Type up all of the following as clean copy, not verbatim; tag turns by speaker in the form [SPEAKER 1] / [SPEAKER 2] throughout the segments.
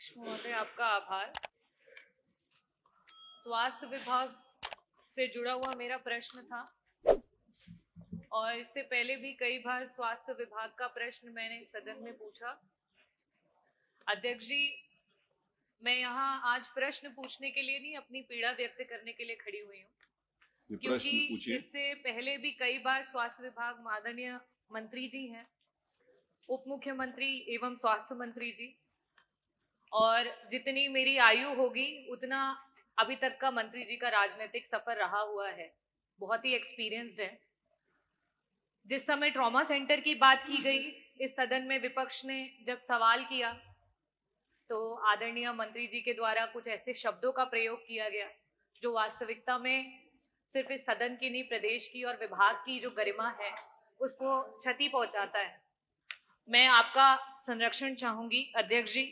[SPEAKER 1] अध्यक्ष महोदय, आपका आभार। स्वास्थ्य विभाग से जुड़ा हुआ मेरा प्रश्न था और इससे पहले भी कई बार स्वास्थ्य विभाग का प्रश्न मैंने सदन में पूछा। अध्यक्ष जी, मैं यहाँ आज प्रश्न पूछने के लिए नहीं, अपनी पीड़ा व्यक्त करने के लिए खड़ी हुई हूँ, क्योंकि इससे पहले भी कई बार स्वास्थ्य विभाग माननीय मंत्री जी हैं, उप मुख्यमंत्री एवं स्वास्थ्य मंत्री जी, और जितनी मेरी आयु होगी उतना अभी तक का मंत्री जी का राजनीतिक सफर रहा हुआ है, बहुत ही एक्सपीरियंस्ड है। जिस समय ट्रॉमा सेंटर की बात की गई इस सदन में, विपक्ष ने जब सवाल किया तो आदरणीय मंत्री जी के द्वारा कुछ ऐसे शब्दों का प्रयोग किया गया जो वास्तविकता में सिर्फ इस सदन की नहीं, प्रदेश की और विभाग की जो गरिमा है उसको क्षति पहुंचाता है। मैं आपका संरक्षण चाहूंगी अध्यक्ष जी।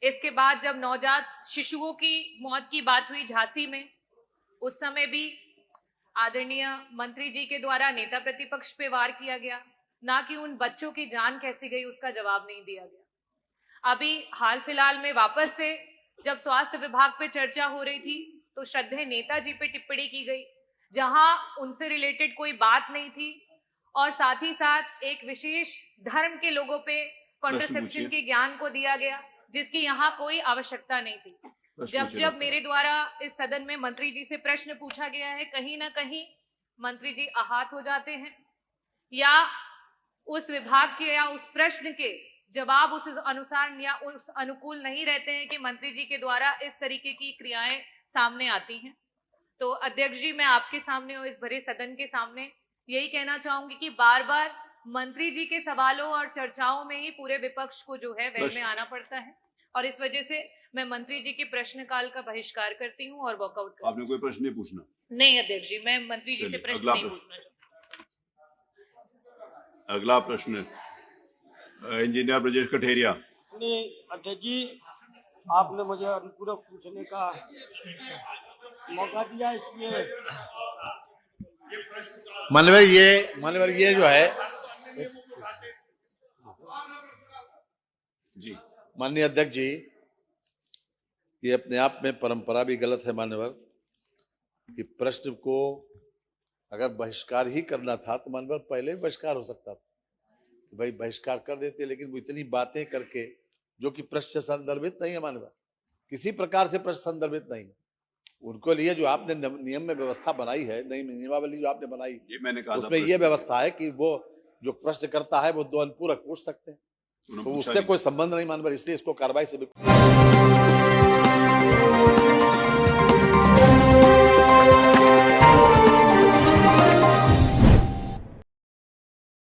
[SPEAKER 1] इसके बाद जब नवजात शिशुओं की मौत की बात हुई झांसी में, उस समय भी आदरणीय मंत्री जी के द्वारा नेता प्रतिपक्ष पे वार किया गया, ना कि उन बच्चों की जान कैसी गई उसका जवाब नहीं दिया गया। अभी हाल फिलहाल में वापस से जब स्वास्थ्य विभाग पे चर्चा हो रही थी तो श्रद्धेय नेताजी पे टिप्पणी की गई, जहां उनसे रिलेटेड कोई बात नहीं थी, और साथ ही साथ एक विशेष धर्म के लोगों पे कॉन्ट्रासेप्शन के ज्ञान को दिया गया, जिसकी यहाँ कोई आवश्यकता नहीं थी। जब मेरे द्वारा इस सदन में मंत्री जी से प्रश्न पूछा गया है, कहीं ना कहीं मंत्री जी आहत हो जाते हैं या उस विभाग के या उस प्रश्न के जवाब उस अनुसार या उस अनुकूल नहीं रहते हैं कि मंत्री जी के द्वारा इस तरीके की क्रियाएं सामने आती हैं। तो अध्यक्ष जी, मैं आपके सामने और इस भरे सदन के सामने यही कहना चाहूंगी कि बार बार मंत्री जी के सवालों और चर्चाओं में ही पूरे विपक्ष को जो है वह में आना पड़ता है, और इस वजह से मैं मंत्री जी के प्रश्नकाल का बहिष्कार करती हूँ और वॉकआउट करती हूँ।
[SPEAKER 2] आपने कोई प्रश्न नहीं पूछना?
[SPEAKER 1] नहीं अध्यक्ष जी, मैं मंत्री जी से प्रश्न नहीं पूछना चाहूँगी।
[SPEAKER 2] अगला प्रश्न इंजीनियर ब्रजेश कठेरिया।
[SPEAKER 3] नहीं अध्यक्ष जी, आपने मुझे अनुपूरक पूछने का मौका दिया, इसलिए
[SPEAKER 4] माननीय ये जो है
[SPEAKER 2] जी,
[SPEAKER 4] माननीय अध्यक्ष जी, ये अपने आप में परंपरा भी गलत है मान्यवर, कि प्रश्न को अगर बहिष्कार ही करना था तो मान्यवर पहले भी बहिष्कार हो सकता था कि भाई बहिष्कार कर देते, लेकिन वो इतनी बातें करके जो कि प्रश्न से संदर्भित नहीं है मान्यवर, किसी प्रकार से प्रश्न संदर्भित नहीं है। उनको लिए जो आपने नियम में व्यवस्था बनाई है, नई नियमावली जो आपने बनाई,
[SPEAKER 2] ये मैंने कहा
[SPEAKER 4] उसमें ये व्यवस्था है कि वो जो प्रश्न करता है वो दो अनुपूरक पूछ सकते हैं, तो उससे कोई संबंध नहीं मानवर, इसलिए इसको कार्रवाई से